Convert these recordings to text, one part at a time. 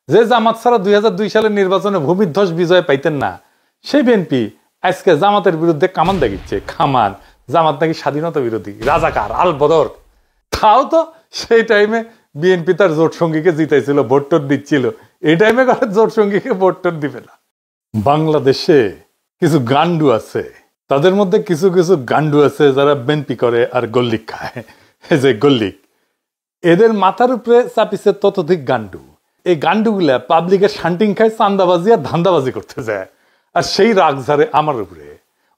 যে জামাত ছাড়া 2002 সালের নির্বাচনে ভূমিধ্বস বিজয় পাইতেন না, সেই বিএনপি আজকে জামাতের বিরুদ্ধে কামান দাগিচ্ছে। খামান জামাত নাকি স্বাধীনতা বিরোধী, রাজাকার, আল বদর। তাও তো সেই টাইমে বিএনপি তার জোট সঙ্গীকে জিতাইছিল, ভোট টোট দিচ্ছিল। এই টাইমে জোট সঙ্গীকে ভোট টোট দিবে না। বাংলাদেশে কিছু গান্ডু আছে, তাদের মধ্যে কিছু কিছু গান্ডু আছে যারা বিএনপি করে আর গল্লিক খায়। এই যে গল্লিক, এদের মাথার উপরে চাপিছে ততোধিক গান্ডু। এই গান্ডুগুলা পাবলিকের শান্টিং খায়, চান্দাবাজি আর ধান্দাবাজি করতে যায়, আর সেই রাগ ঝাড়ে আমার উপরে।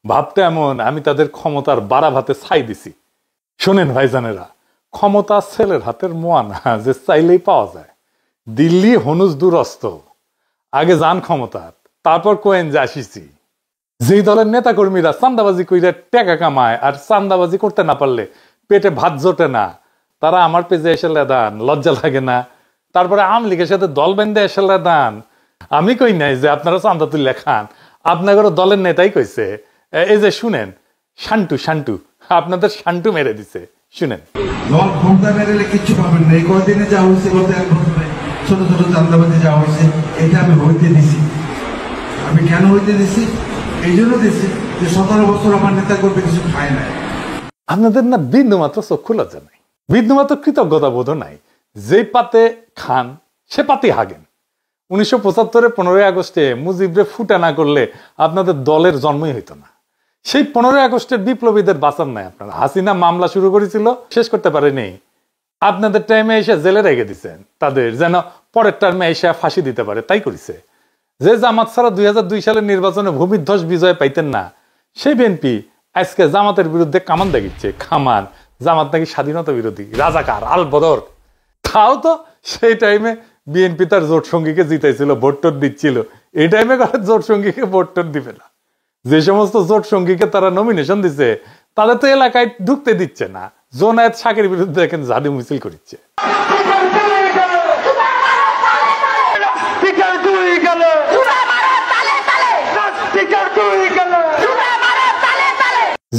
ভাবতে এমন আমি তাদের ক্ষমতার বাড়া ভাতে ছাই দিছি। শোনেন ভাইজানেরা, ক্ষমতা ছেলের হাতের মোয়া না যে চাইলেই পাওয়া যায়। দিল্লি হনুজ দুরস্ত, আগে যান ক্ষমতা, তারপর কোয়েন যে আসিছি। যেই দলের নেতা কর্মীরা চান্দাবাজি কইরা টাকা কামায় আর চান্দাবাজি করতে না পারলে পেটে ভাত জোটে না, তারা আমার পেজে এসে লেদান, লজ্জা লাগে না? তারপরে আওয়ামী লীগের সাথে দল বেঁধে এসে লেদান। আমি কই নাই যে আপনারা চান্দা তুলে খান, আপনাদের দলের নেতাই কইছে। এই যে শুনেন, শান্টু শান্টু আপনাদের শান্টু মেরে দিছে, শুনেন। দল ক্ষমতা মেরেলে কিচ্ছু পাবেন না। এই কয়দিনে যা হয়েছে, গত এক বছরে ছোট ছোট চান্দাবাজি যা হয়েছে, এটা আমি হইতে দিছি। আমি কেন হইতে দিছি? এই জন্য দিছি যে 17 বছর আমার নেতা করবে কিছু খায় নাই। আপনাদের না বিন্দু মাত্র চক্ষু লজ্জা নাই, বিন্দু মাত্র কৃতজ্ঞতা বোধ নাই। যে পাতে খান সে পাতে হাগেন। 1975 15ই আগস্টে মুজিবরে ফুটা না করলে আপনাদের দলের জন্মই হইতো না। সেই 15ই আগস্টের বিপ্লবীদের বাঁচান নাই আপনারা। হাসিনা মামলা শুরু করেছিল, শেষ করতে পারেনি। আপনাদের টাইমে এসে জেলে রেখে দিচ্ছেন তাদের, যেন পরের টার্মে এসে ফাঁসি দিতে পারে, তাই করেছে। যে জামাত ছাড়া 2002 সালের নির্বাচনে ভূমিধ্বস বিজয় পাইতেন না, সেই বিএনপি আজকে জামাতের বিরুদ্ধে কামান দাগিচ্ছে। খামান জামাত নাকি স্বাধীনতা বিরোধী, রাজাকার, আল বদর। তাও তো সেই টাইমে বিএনপি তার জোট সঙ্গীকে জিতাইছিল, ভোট টোট দিচ্ছিল। এই টাইমে জোট সঙ্গীকে ভোট টোট দিবে না। যে সমস্ত জোট সঙ্গীকে তারা নমিনেশন দিচ্ছে, তাদের তো এলাকায় ঢুকতে দিচ্ছে না। জোনায়েত শাকের বিরুদ্ধে এখন ঝাড়ু মিছিল করছে।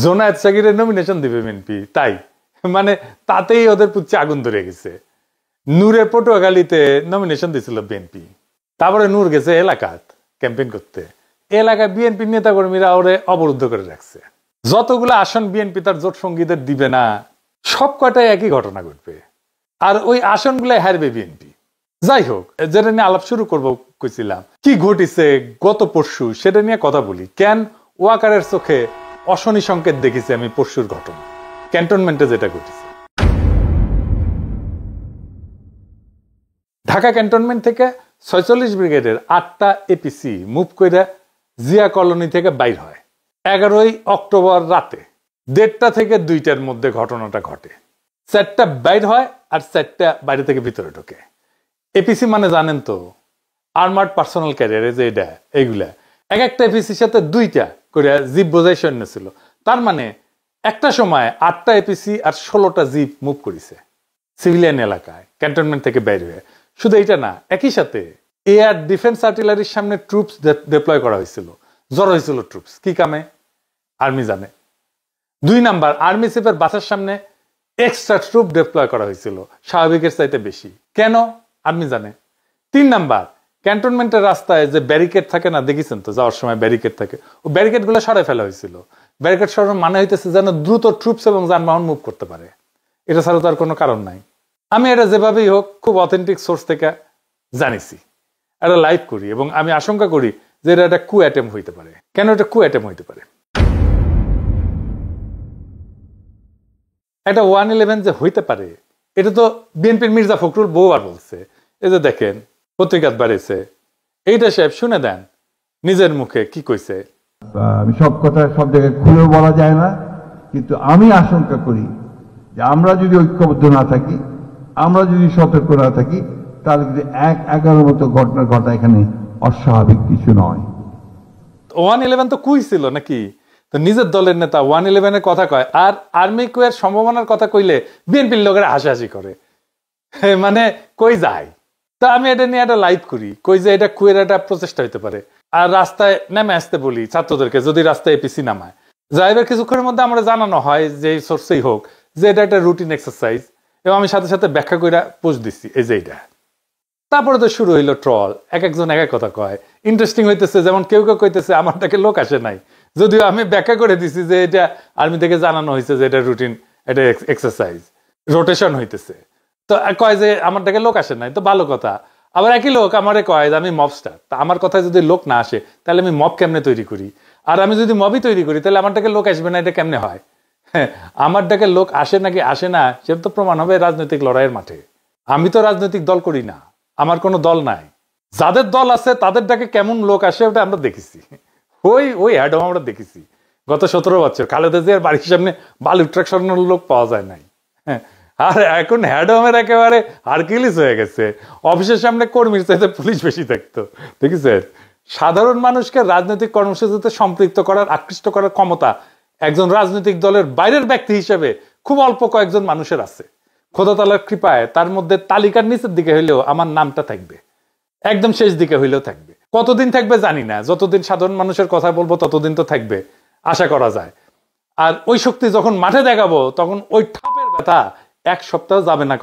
জোনায়েত শাকিরের নমিনেশন দিবে বিএনপি, তাই মানে তাতেই ওদের পুচ্ছে আগুন ধরে গেছে। নূরের পটুয়াখালীতে নমিনেশন দিয়েছিল বিএনপি, তারপরে নূর গেছে এলাকাত ক্যাম্পেইন করতে। এলাকায় বিএনপি নেতা কর্মীরা ওরে অবরুদ্ধ করে রাখছে। যতগুলো আসন বিএনপি তার জোট সঙ্গীদের দিবে না, সব কয়টাই একই ঘটনা ঘটবে, আর ওই আসনগুলাই হারবে বিএনপি। যাই হোক, যেটা নিয়ে আলাপ শুরু করবো কইছিলাম, কি ঘটিছে গত পরশু সেটা নিয়ে কথা বলি। কেন ওয়াকারের চোখে অশনি সংকেত দেখেছি আমি পরশুর ঘটনা, ক্যান্টনমেন্টে যেটা ঘটেছে। ঢাকা ক্যান্টনমেন্ট থেকে 46 ব্রিগেডের 8টা এপিসি মুভ করে জিয়া কলোনি থেকে বাইর হয় 11ই অক্টোবর রাতে 1:30টা থেকে 2টার মধ্যে ঘটনাটা ঘটে। 4টা বাইর হয় আর 4টা বাইরে থেকে ভিতরে ঢোকে। এপিসি মানে জানেন তো, আর্মার্ড পার্সোনাল ক্যারিয়ারে, যে এটা এইগুলা এক একটা এপিসির সাথে 2টা করে জিপ বোঝাই সৈন্য ছিল। তার মানে একটা সময় 8টা এপিসি আর 16টা জিপ মুভ করেছে সিভিলিয়ান এলাকায় ক্যান্টনমেন্ট থেকে বাইরে হয়ে। শুধু এইটা না, একই সাথে এয়ার ডিফেন্স আর্টিলারির সামনে ট্রুপস ডিপ্লয় করা হয়েছিল। জড়ো হয়েছিল ট্রুপস, কি কামে আর্মি জানে। 2 নাম্বার, আর্মি চিফের বাসার সামনে এক্সট্রা ট্রুপ ডিপ্লয় করা হয়েছিল, স্বাভাবিকের চাইতে বেশি। কেন আর্মি জানে। 3 নাম্বার, ক্যান্টনমেন্টের রাস্তায় যে ব্যারিকেড থাকে না, দেখেছেন তো যাওয়ার সময় ব্যারিকেড থাকে, ও ব্যারিকেড গুলো সরাই ফেলা হয়েছিল। ব্যারিকেড সরানোর মানে হইতেছে যেন দ্রুত ট্রুপস এবং যানবাহন মুভ করতে পারে। এটা ছাড়া তো আর কোনো কারণ নাই। আমি এটা যেভাবেই হোক খুব অথেন্টিক সোর্স থেকে জানিছি, এটা লাইভ করি, এবং আমি আশঙ্কা করি যে এটা একটা কু অ্যাটেম্প হইতে পারে। কেন এটা কু অ্যাটেম্প হইতে পারে? এটা 111 যে হইতে পারে, এটা তো বিএনপির মির্জা ফখরুল বহুবার বলছে। এই যে দেখেন পত্রিকাত বাড়িয়েছে, এইটা সাহেব শুনে দেন নিজের মুখে কি কইছে। আমি সব কথা সব জায়গায় খুলেও বলা যায় না, কিন্তু আমি আশঙ্কা করি যে আমরা যদি ঐক্যবদ্ধ না থাকি, আমরা যদি সতর্ক না থাকি, তাহলে কিন্তু 1-11 মতো ঘটনা ঘটা এখানে অস্বাভাবিক কিছু নয়। 111 তো কুই ছিল নাকি? তো নিজের দলের নেতা 111 এর কথা কয়, আর আর্মি কুয়ের সম্ভাবনার কথা কইলে বিএনপির লোকেরা হাসাহাসি করে, মানে কই যায়। তা আমি এটা নিয়ে একটা লাইভ করি, কই যে এটা কুয়ের একটা প্রচেষ্টা হইতে পারে। আর রাস্তায় নেমে আসতে বলি ছাত্রদেরকে, যদি রাস্তায় এপিসি নামায়। যাইবার কিছুক্ষণের মধ্যে আমরা জানানো হয় যে সোর্সেই হোক যে এটা একটা রুটিন এক্সারসাইজ, এবং আমি সাথে সাথে ব্যাখ্যা করে পোস্ট দিচ্ছি। এই যে এটা তারপরে তো শুরু হইলো ট্রল, এক একজন এক এক কথা কয়, ইন্টারেস্টিং হইতেছে। যেমন কেউ কেউ কইতেছে আমারটাকে লোক আসে নাই, যদিও আমি ব্যাখ্যা করে দিছি যে এটা আর্মি থেকে জানানো হয়েছে যে এটা রুটিন, এটা এক্সারসাইজ, রোটেশন হইতেছে। তো কয় যে আমারটাকে লোক আসে নাই, তো ভালো কথা। আবার একই লোক আমারে কয় যে আমি মব স্টার, তা আমার কথায় যদি লোক না আসে তাহলে আমি মব কেমনে তৈরি করি? আর আমি যদি মবই তৈরি করি তাহলে আমারটাকে লোক আসবে না, এটা কেমনে হয়? হ্যাঁ, আমারটাকে লোক আসে নাকি আসে না সেটা তো প্রমাণ হবে রাজনৈতিক লড়াইয়ের মাঠে। আমি তো রাজনৈতিক দল করি না, আমার কোনো দল নাই। যাদের দল আছে তাদেরটাকে কেমন লোক আসে ওটা আমরা দেখেছি, ওই অ্যাডম আমরা দেখেছি গত 17 বছর। খালেদা জিয়ার বাড়ির সামনে বালু ট্রাক সরানোর লোক পাওয়া যায় নাই। হ্যাঁ, আর এখন হ্যাডমের একেবারে হারকিউলিস হয়ে গেছে, অফিসের সামনে কর্মীর চাইতে পুলিশ বেশি থাকতো। দেখেছেন, সাধারণ মানুষকে রাজনৈতিক কর্মসূচিতে সম্পৃক্ত করার, আকৃষ্ট করার ক্ষমতা একজন রাজনৈতিক দলের বাইরের ব্যক্তি হিসেবে খুব অল্প কয়েকজন মানুষের আছে। খোদা তাআলার কৃপায় তার মধ্যে তালিকার নিচের দিকে হইলেও আমার নামটা থাকবে, একদম শেষ দিকে হইলেও থাকবে। কতদিন থাকবে জানি না, যতদিন সাধারণ মানুষের কথা বলবো ততদিন তো থাকবে, আশা করা যায়। আর ওই শক্তি যখন মাঠে দেখাবো তখন ওই ঠাপের ব্যথা 1 সপ্তাহ যাবে না,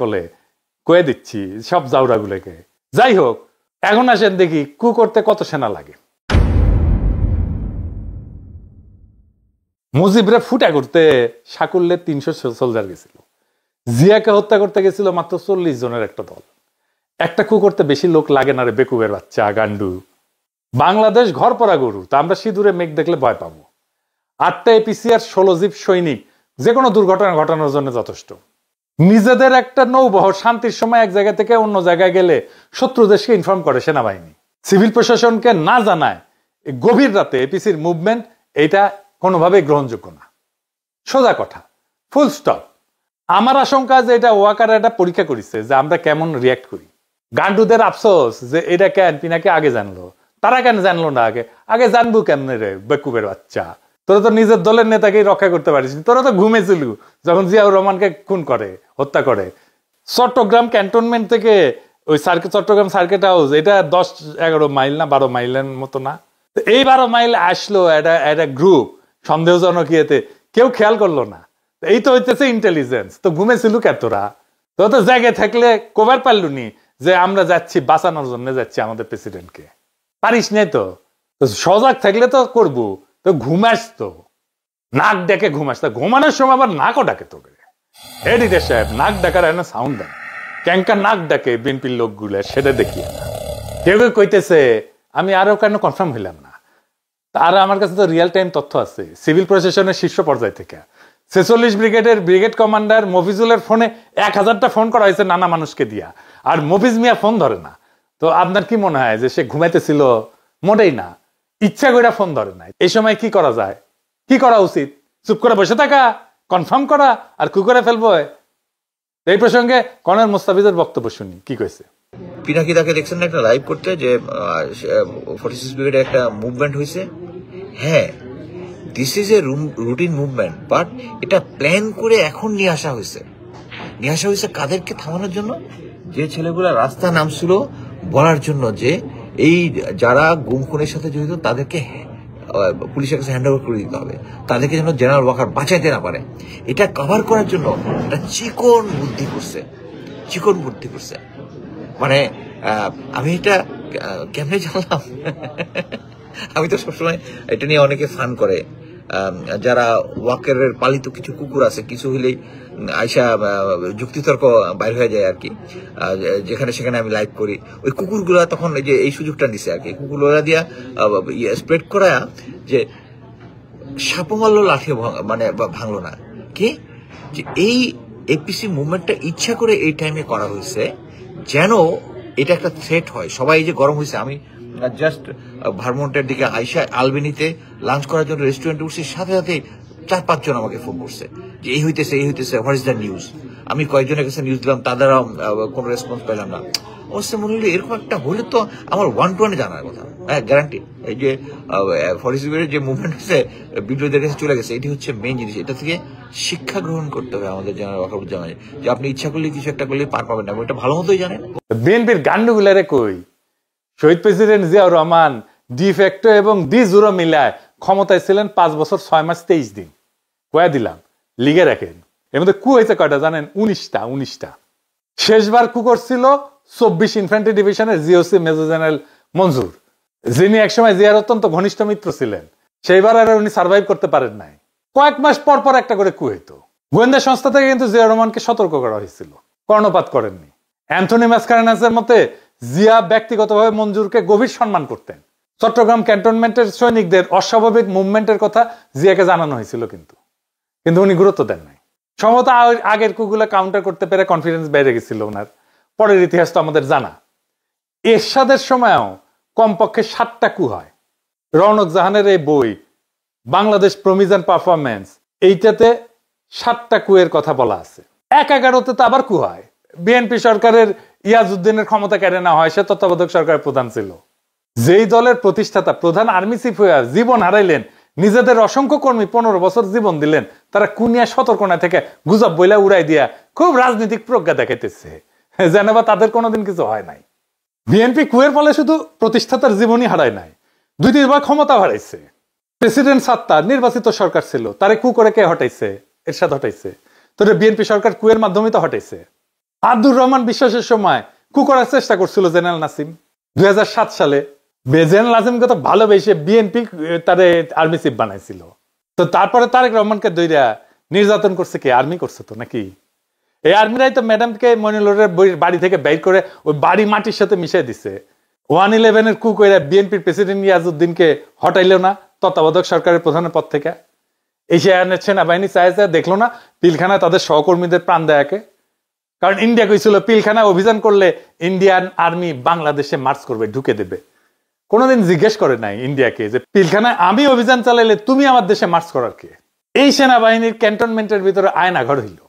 কয়ে দিচ্ছি সব জাউরাগুলোকে। যাই হোক, এখন আসেন দেখি কু করতে কত সেনা লাগে। মুজিবরা ফুটা করতে সাকুল্যে 300 সোলজার গেছিল, জিয়াকে হত্যা করতে গেছিল মাত্র 40 জনের একটা দল। একটা কু করতে বেশি লোক লাগে না রে বেকুবের বাচ্চা, গান্ডু। বাংলাদেশ ঘর পড়া গরু, তা আমরা সিঁদুরে মেঘ দেখলে ভয় পাবো। 8টা এপিসি আর 16 জিপ সৈনিক যে কোনো দুর্ঘটনা ঘটানোর জন্য যথেষ্ট। নিজেদের একটা নৌবহর শান্তির সময় এক জায়গা থেকে অন্য জায়গায় গেলে শত্রু দেশকে ইনফর্ম করে সেনাবাহিনী, সিভিল প্রশাসনকে না জানায় গভীর রাতে এপিসির মুভমেন্ট, এটা কোনোভাবেই গ্রহণযোগ্য না। সোজা কথা, ফুল স্টপ। আমার আশঙ্কা যে এটা ওয়াকার এটা পরীক্ষা করেছে যে আমরা কেমন রিয়াক্ট করি। গান্ডুদের আফসোস যে এটা কেন পিনাকে আগে জানলো, তারা কেন জানলো না আগে? আগে জানবো কেমনে রে বেকুবের বাচ্চা, তোরা তো নিজের দলের নেতাকেই রক্ষা করতে পারিস। তোরা তো ঘুমেছিল যখন জিয়াউর রহমানকে খুন করে, হত্যা করে। চট্টগ্রাম ক্যান্টনমেন্ট থেকে ওই চট্টগ্রাম সার্কিট হাউস, এটা 10-11 মাইল না 12 মাইলের মতো না? এই 12 মাইল আসলো একটা গ্রুপ সন্দেহজনক ইয়েতে, কেউ খেয়াল করলো না। এই তো হইতেছে ইন্টেলিজেন্স। তো ঘুমেছিল কে তোরা? তো জায়গায় থাকলে কভার পারলুনি যে আমরা যাচ্ছি বাঁচানোর জন্য, যাচ্ছি আমাদের প্রেসিডেন্টকে। পারিস নাই তো, সজাগ থাকলে তো করবো। তো ঘুমাস, তো নাক ডেকে ঘুমাস, তা ঘুমানোর সময় আবার নাকও ডাকে তোকে। এডিটর সাহেব, নাক ডাকার একটা সাউন্ড দেন, ক্যাঙ্কা নাক ডাকে বিএনপির লোকগুলো, সেটা দেখিয়ে না। কেউ কেউ কইতেছে, আমি আরো কেন কনফার্ম হইলাম না, আর আমার কাছে তো রিয়েল টাইম তথ্য আছে সিভিল প্রশাসনের শীর্ষ পর্যায় থেকে। 46 ব্রিগেডের ব্রিগেড কমান্ডার মফিজুলের ফোনে 1000টা ফোন করা হয়েছে নানা মানুষকে দিয়া, আর মফিজ মিয়া ফোন ধরে না। তো আপনার কি মনে হয় যে সে ঘুমাইতেছিল? মোটেই না, ইচ্ছা করে ফোন ধরে নাই। এই সময় কি করা যায়, কি করা উচিত? চুপ করে বসে থাকা, কনফার্ম করা, আর কি করে ফেলবো? এই প্রসঙ্গে কর্নেল মুস্তাফিজের বক্তব্য শুনি, কি কইছে। পিনাকি তাকে দেখছেন না একটা লাইভ করতে, যে 46 ব্রিগেডে একটা মুভমেন্ট হয়েছে। হ্যাঁ, this is a routine movement, but এটা প্ল্যান করে এখন নিয়ে আসা হয়েছে। কাদেরকে থামানোর জন্য? যে ছেলেগুলা রাস্তা নামছিল বলার জন্য যে এই যারা গুম খুনের সাথে জড়িত তাদেরকে পুলিশের কাছে হ্যান্ড ওভার করে দিতে হবে, তাদেরকে যেন জেনারেল ওয়াকার বাঁচাইতে না পারে। এটা কভার করার জন্য একটা চিকন বুদ্ধি করছে। মানে আমি এটা কেমনে জানলাম? আমি তো সবসময় এটা নিয়ে অনেকে ফান করে, যারা ওয়াকারের পালিত কিছু কুকুর আছে, কিছু হইলেই আইসা যুক্তিতর্ক বাইর হয়ে যায় আর কি, যেখানে সেখানে আমি লাইভ করি। ওই কুকুরগুলা তখন এই যে এই সুযোগটা নিছে আর কি, কুকুরগুলা দিয়া স্প্রেড করা যে সাপও মারলো লাঠি মানে ভাঙলো না, কি যে এই এপিসি মুভমেন্টটা ইচ্ছা করে এই টাইমে করা হয়েছে যেন এটা একটা থ্রেট হয়। সবাই যে গরম হয়েছে, আমি জাস্ট ভারমন্টের দিকে আইসা আলবেনিতে লাঞ্চ করার জন্য রেস্টুরেন্টে উঠছি, সাথে সাথে 4-5 জন আমাকে ফোন করছে যে এই হইতেছে, হোয়াট ইজ দ্য নিউজ। আমি কয়েকজনের কাছে নিউজ দিলাম, তাদেরও কোনো রেসপন্স পেলাম না। অবশ্যই মনে হলো এরকম একটা হলে তো আমার 1-to-1 জানার কথা। হ্যাঁ, গ্যারান্টি। এই যে 46 যে মুভমেন্ট হচ্ছে বিদ্রোহীদের কাছে চলে গেছে, এটি হচ্ছে মেইন জিনিস। এটা থেকে শিক্ষা গ্রহণ করতে হবে আমাদের জেনারেল ওয়াকারুজ্জামান, যে আপনি ইচ্ছা করলে কিছু একটা করলে পার পাবেন না, এটা ভালো মতোই জানেন। বিএনপির গান্ডুগুলারে কই, শহীদ প্রেসিডেন্ট জিয়াউর রহমান ডিফ্যাক্টো এবং ডি জুরো মিলায় ক্ষমতায় ছিলেন 5 বছর 6 মাস 23 দিন। কয়া দিলাম, লিগে রাখেন। এর মধ্যে কু হয়েছে কয়টা জানেন? 19টা। শেষবার কু করছিল 24 ইনফ্যান্ট্রি ডিভিশনের জিওসি মেজর জেনারেল মঞ্জুর, যিনি একসময় জিয়ার অত্যন্ত ঘনিষ্ঠ মিত্র ছিলেন। সেইবার আর উনি সার্ভাইভ করতে পারেন নাই। কয়েক মাস পর পর একটা করে কু হইতো। গোয়েন্দা সংস্থা থেকে কিন্তু জিয়া রহমানকে সতর্ক করা হয়েছিল, কর্ণপাত করেননি। অ্যান্থনি ম্যাসকারেনাসের মতে জিয়া ব্যক্তিগতভাবে মঞ্জুরকে গভীর সম্মান করতেন। চট্টগ্রাম ক্যান্টনমেন্টের সৈনিকদের অস্বাভাবিক মুভমেন্টের কথা জিয়াকে জানানো হয়েছিল, কিন্তু উনি গুরুত্ব দেন নাই। সম্ভবত আগের কুগুলো কাউন্টার করতে পেরে কনফিডেন্স বেড়ে গেছিল ওনার। পরের ইতিহাস তো আমাদের জানা। এরশাদের সময়ও কমপক্ষে 7টা কু হয়। রওনক জাহানের এই বই বাংলাদেশ প্রমিস অ্যান্ড পারফরমেন্স, এইটাতে 7টা কুয়ের কথা বলা আছে। 11-তে তো আবার কু হয়। বিএনপি সরকারের ইয়াজউদ্দিনের ক্ষমতা কেড়ে নেওয়া হয়, সে তত্ত্বাবধায়ক সরকারের প্রধান ছিল। যেই দলের প্রতিষ্ঠাতা প্রধান আর্মি চিফ হয়ে জীবন হারাইলেন, নিজেদের অসংখ্য কর্মী 15 বছর জীবন দিলেন, তারা কুনিয়া সতর্কনা থেকে গুজব বইলা উড়াই দিয়া খুব রাজনৈতিক প্রজ্ঞা দেখাইতেছে, যেন বা তাদের কোনোদিন কিছু হয় নাই। বিএনপি কুয়ের ফলে শুধু প্রতিষ্ঠাতার জীবনই হারায় নাই, 2-3 বার ক্ষমতা হারাইছে। প্রেসিডেন্ট সাত্তার নির্বাচিত সরকার ছিল, তারে কু করে কে হটাইছে? এরশাদ হটাইছে। তো বিএনপি সরকার কুয়ের মাধ্যমে তো হটাইছে। আব্দুর রহমান বিশ্বাসের সময় কু করার চেষ্টা করছিল জেনারেল নাসিম। 2007 সালে জেনারেল নাসিমকে তো ভালোবেসে বিএনপি তারে আর্মি চিফ বানাইছিল। তো তারপরে তারেক রহমানকে দইরা নির্যাতন করছে কে? আর্মি করছে তো নাকি? এই আর্মিরাই তো ম্যাডামকে মনিলরের বাড়ি থেকে বের করে ওই বাড়ি মাটির সাথে মিশিয়ে দিছে। 111-এর কু করে বিএনপির প্রেসিডেন্ট ইয়াজউদ্দিনকে হটাইল না তত্ত্বাবধায়ক সরকারের প্রধানের পদ থেকে। এই সেনাবাহিনী চাইছে, দেখলো না পিলখানায় তাদের সহকর্মীদের প্রাণ দেয়াকে? কারণ ইন্ডিয়া কইছিল পিলখানায় অভিযান করলে ইন্ডিয়ান আর্মি বাংলাদেশে মার্চ করবে, ঢুকে দেবে। কোনোদিন জিজ্ঞেস করে নাই ইন্ডিয়াকে যে পিলখানায় আমি অভিযান চালাইলে তুমি আমার দেশে মার্চ করার কে? এই সেনাবাহিনীর ক্যান্টনমেন্টের ভিতরে আয়নাঘর হইল।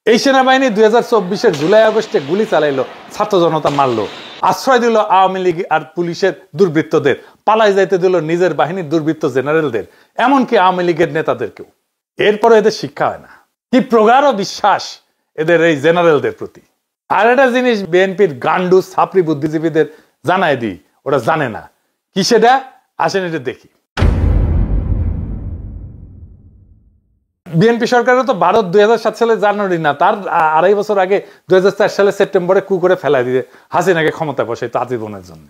এই সেনাবাহিনী 2024-এর জুলাই-আগস্টে গুলি চালাইলো, ছাত্র জনতা মারলো, আশ্রয় দিল আওয়ামী লীগ আর পুলিশের দুর্বৃত্তদের, পালাই যাইতে দিল নিজের বাহিনীর দুর্বৃত্ত জেনারেলদের, এমনকি আওয়ামী লীগের নেতাদেরকেও। এরপরে এদের শিক্ষা হয় না। কি প্রগাঢ় বিশ্বাস এদের এই জেনারেলদের প্রতি। আর একটা জিনিস বিএনপির গান্ডু ছাপরি বুদ্ধিজীবীদের জানাই দিই, ওরা জানে না কি সেটা। আসেন এটা দেখি। বিএনপি সরকারও তো ভারত 2007 সালে জানুয়ারি না, তার 2.5 বছর আগে 2004 সালে সেপ্টেম্বরে কু করে ফেলাই দিয়ে হাসিনাকে ক্ষমতা বসে আজীবনের জন্য।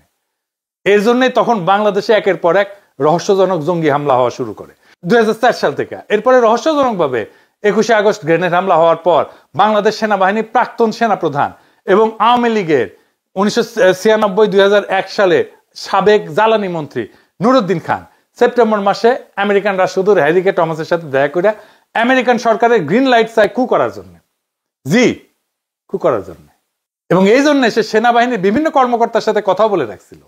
এর জন্যই তখন বাংলাদেশে একের পর এক রহস্যজনক জঙ্গি হামলা হওয়া শুরু করে 2004 সাল থেকে। এরপরে রহস্যজনক ভাবে 21শে আগস্ট গ্রেনেড হামলা হওয়ার পর বাংলাদেশ সেনাবাহিনীর প্রাক্তন সেনাপ্রধান এবং আওয়ামী লীগের 1996-2001 সালে সাবেক জ্বালানি মন্ত্রী নুরুদ্দিন খান সেপ্টেম্বর মাসে আমেরিকান রাষ্ট্রদূত হ্যারি কে টমাসের সাথে দেখা করে আমেরিকান সরকারের গ্রিন লাইট চায় কু করার জন্য। কু করার জন্য। এবং এই জন্য সে সেনাবাহিনীর বিভিন্ন কর্মকর্তার সাথে কথা বলে রাখছিল।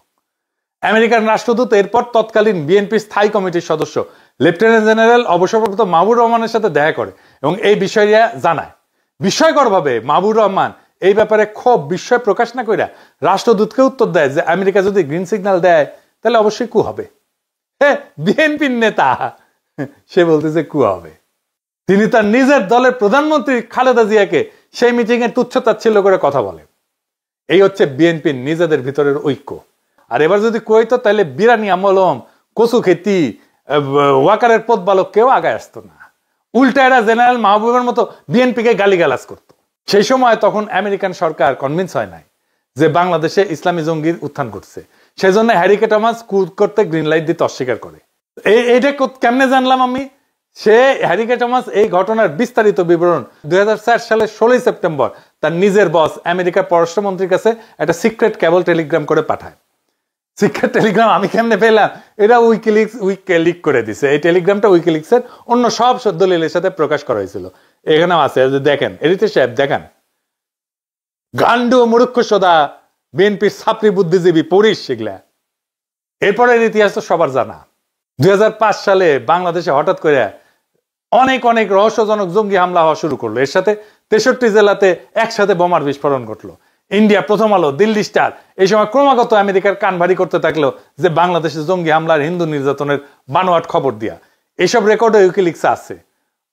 আমেরিকান রাষ্ট্রদূত এরপর তৎকালীন বিএনপি স্থায়ী কমিটির সদস্য লেফটেন্যান্ট জেনারেল অবসরপ্রাপ্ত মাহবুর রহমানের সাথে দেখা করে এবং এই বিষয়টা জানায়। বিস্ময়কর ভাবে মাহবুর রহমান এই ব্যাপারে খুব বিস্ময় প্রকাশ না কইরা রাষ্ট্রদূতকে উত্তর দেয় যে আমেরিকা যদি গ্রিন সিগন্যাল দেয় তাহলে অবশ্যই কু হবে। হ্যাঁ, বিএনপির নেতা, সে বলতেছে কু হবে। তিনি তার নিজের দলের প্রধানমন্ত্রী খালেদা জিয়াকে সেই মিটিং এ তুচ্ছতাচ্ছিল্য করে কথা বলে। এই হচ্ছে বিএনপির নিজেদের ভিতরের ঐক্য। আর এবার যদি কইতো তাহলে বিরানি আমলম, কচু খেতি, ওয়াকারের পথবালক কেউ আগায় আসতো না। উল্টা এরা জেনারেল মাহবুবের মতো বিএনপিকে গালিগালাজ করত। সেই সময় তখন আমেরিকান সরকার কনভিন্স হয় নাই যে বাংলাদেশে ইসলামী জঙ্গির উত্থান ঘটছে। সেই জন্য হ্যারি কে টমাস কু করতে গ্রিন লাইট দিতে অস্বীকার করে। এইটা কেমনে জানলাম আমি? সে হ্যারি কে টমাস এই ঘটনার বিস্তারিত বিবরণ 2004 সালের 16 সেপ্টেম্বর তার নিজের বস আমেরিকার পররাষ্ট্রমন্ত্রীর কাছে একটা সিক্রেট কেবল টেলিগ্রাম করে পাঠায়। সিক্রেট টেলিগ্রাম আমি কেমনে পেলাম? এটা উইকিলিক্স করে দিছে। এই টেলিগ্রামটা উইকিলিক্সের অন্য সব দলিলের সাথে প্রকাশ করা হয়েছিল। এখানেও আছে, দেখেন এডিটর সাহেব দেখেন। গান্ডু মূর্খ সদা বিএনপির ছাত্রী বুদ্ধিজীবী পড়িস সেগুলা। এরপরের ইতিহাস তো সবার জানা। 2005 সালে বাংলাদেশে হঠাৎ করে অনেক অনেক রহস্যজনক জঙ্গি হামলা হওয়া শুরু করলো। এর সাথে 63 জেলাতে একসাথে বোমার বিস্ফোরণ ঘটলো। ইন্ডিয়া, প্রথম আলো, দিল্লি স্টার এই সময় ক্রমাগত আমেরিকার কান ভারী করতে থাকলো যে বাংলাদেশে জঙ্গি হামলার, হিন্দু নির্যাতনের বানোয়াট খবর দিয়া। এইসব রেকর্ডে উইকিলিক্সে আছে।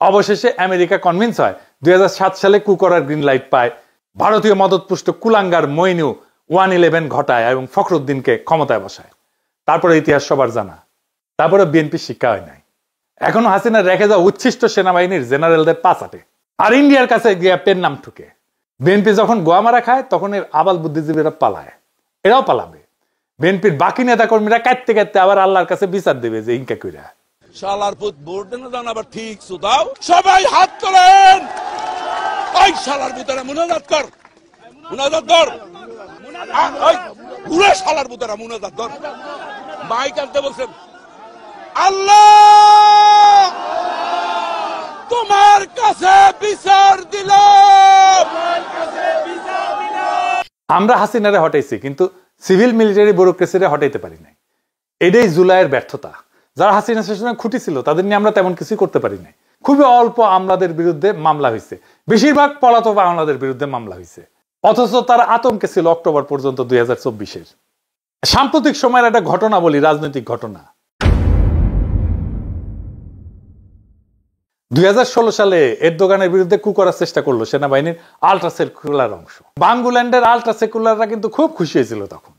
অবশেষে আমেরিকা কনভিন্স হয়, 2007 সালে কু করার গ্রিন লাইট পায়। ভারতীয় মদতপুষ্ট কুলাঙ্গার মইনু 111 ঘটায় এবং ফখরুদ্দিনকে ক্ষমতায় বসায়। তারপরে ইতিহাস সবার জানা। তারপরে বিএনপি শিক্ষা হয় নাই। এখনো হাসিনা রেখে যাওয়া উচ্ছিষ্ট সেনাবাহিনীর জেনারেলদের পা চাটে আর ইন্ডিয়ার কাছে গিয়া পেন নাম ঠুকে। বিএনপি যখন গোয়া মারা খায় তখন এর আবাল বুদ্ধিজীবীরা পালায়, এরাও পালাবে। বিএনপির বাকি নেতা কর্মীরা কাটতে কাটতে আবার আল্লাহর কাছে বিচার দেবে যে ইনকা কইরা। শালার পুত ভোট দেন দান আবার ঠিক সুদাও, সবাই হাত তোলেন। ওই শালার পুতেরা মুনাজাত কর, মুনাজাত কর, ওই পুরো শালার পুতেরা মুনাজাত কর। মাইক আনতে বলছেন, আল্লাহ তোমার কাছে বিচার দিলাম। আমরা হাসিনারে হটাইছি, কিন্তু সিভিল মিলিটারি ব্যুরোক্রেসিরে হটাইতে পারি নাই। এটাই জুলাইয়ের ব্যর্থতা। যারা হাসিনা শাসনে খুঁটি ছিল তাদের নিয়ে আমরা তেমন কিছু করতে পারি নাই। খুবই অল্প আমলাদের বিরুদ্ধে মামলা হয়েছে, বেশিরভাগ পলাতক আমলাদের বিরুদ্ধে মামলা হয়েছে, অথচ তারা আতঙ্কে ছিল অক্টোবর পর্যন্ত 2024-এর। সাম্প্রতিক সময়ের একটা ঘটনা বলি, রাজনৈতিক ঘটনা। 2016 সালে এরদোগানের বিরুদ্ধে কু করার চেষ্টা করলো সেনাবাহিনীর আলট্রা সেকুলার অংশ। বাংলাদেশের আলট্রা সেকুলাররা কিন্তু খুব খুশি হয়েছিল তখন।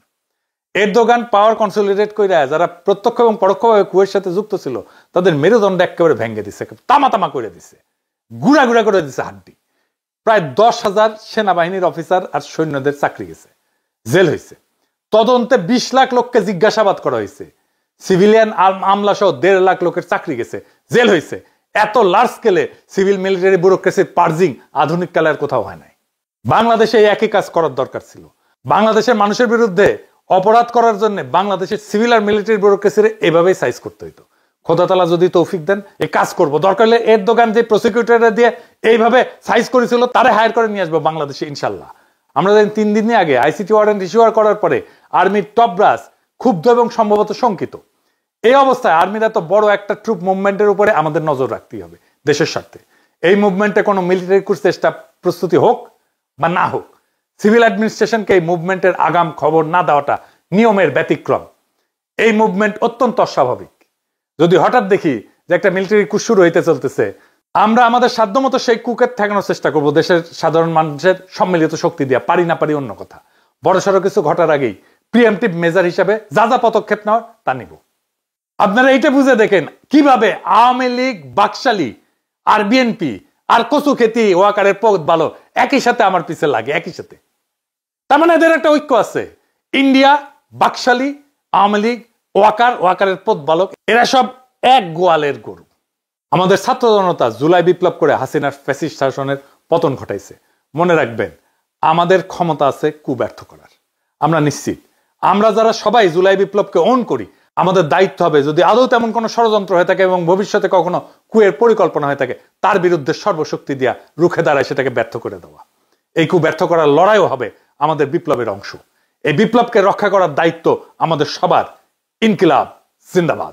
এরদোগান পাওয়ার কনসলিডেট করে যারা প্রত্যক্ষ এবং পরোক্ষভাবে কুয়ের সাথে যুক্ত ছিল তাদের মেরুদণ্ড একেবারে ভেঙে দিছে, তামা তামা করে দিছে, গুড়া গুড়া করে দিছে হাড্ডি। প্রায় 10,000 সেনাবাহিনীর অফিসার আর সৈন্যদের চাকরি গেছে, জেল হয়েছে। তদন্তে 20 লাখ লোককে জিজ্ঞাসাবাদ করা হয়েছে। সিভিলিয়ান আমলা সহ 1.5 লাখ লোকের চাকরি গেছে, জেল হয়েছে। এত লার্জ স্কেলে সিভিল মিলিটারি ব্যুরোক্রেসির পার্জিং আধুনিক কালে আর কোথাও হয় নাই। বাংলাদেশে এই একই কাজ করার দরকার ছিল। বাংলাদেশের মানুষের বিরুদ্ধে অপরাধ করার জন্য বাংলাদেশের সিভিল আর মিলিটারি ব্যুরোক্রেসির এভাবেই সাইজ করতে হইতো। খোদা তাআলা যদি তৌফিক দেন এই কাজ করবো। দরকার হলে এরদোগান যে প্রসিকিউটর দিয়ে এইভাবে সাইজ করেছিল তারে হায়ার করে নিয়ে আসবো বাংলাদেশে ইনশাল্লাহ। আমরা জানি 3 দিন আগে আইসিটি ওয়ারেন্ট ইস্যু করার পরে আর্মির টপ ব্রাস ক্ষুব্ধ এবং সম্ভবত শঙ্কিত। এই অবস্থায় আর্মির এত বড় একটা ট্রুপ মুভমেন্টের উপরে আমাদের নজর রাখতেই হবে দেশের স্বার্থে। এই মুভমেন্টে কোনো মিলিটারি চেষ্টা প্রস্তুতি হোক বা না হোক, সিভিল অ্যাডমিনিস্ট্রেশনকে এই মুভমেন্টের আগাম খবর না দেওয়াটা নিয়মের ব্যতিক্রম। এই মুভমেন্ট অত্যন্ত অস্বাভাবিক। যদি হঠাৎ দেখি যে একটা মিলিটারি কুশ শুরু হইতে চলতেছে, আমরা আমাদের সাধ্যমতো সেই কুকে ঠেকানোর চেষ্টা করব দেশের সাধারণ মানুষের সম্মিলিত শক্তি দিয়া। পারি না পারি অন্য কথা, বড়সড় কিছু ঘটার আগেই প্রিএমটিভ মেজার হিসাবে যা যা পদক্ষেপ নেওয়ার তা নিব। আপনারা এইটা বুঝে দেখেন কিভাবে আওয়ামী লীগ, বাকশালী আর বিএনপি আর কচু খেতি ওয়াকারের পদ বালক একই সাথে আমার পিছে লাগে, একই সাথে। তার মানে এদের একটা ঐক্য আছে। ইন্ডিয়া, বাকশালী, আওয়ামী লীগ, ওয়াকারের পদ বালক, এরা সব এক গোয়ালের গরু। আমাদের ছাত্র জনতা জুলাই বিপ্লব করে হাসিনার ফ্যাসিস্ট শাসনের পতন ঘটাইছে। মনে রাখবেন, আমাদের ক্ষমতা আছে কু ব্যর্থ করার। আমরা নিশ্চিত আমরা যারা সবাই জুলাই বিপ্লবকে অন করি, আমাদের দায়িত্ব হবে যদি আদৌ তেমন কোনো ষড়যন্ত্র হয়ে থাকে এবং ভবিষ্যতে কখনো কুয়ের পরিকল্পনা হয়ে থাকে, তার বিরুদ্ধে সর্বশক্তি দিয়া রুখে দাঁড়ায় সেটাকে ব্যর্থ করে দেওয়া। এই কু ব্যর্থ করার লড়াইও হবে আমাদের বিপ্লবের অংশ। এই বিপ্লবকে রক্ষা করার দায়িত্ব আমাদের সবার। ইনকিলাব জিন্দাবাদ।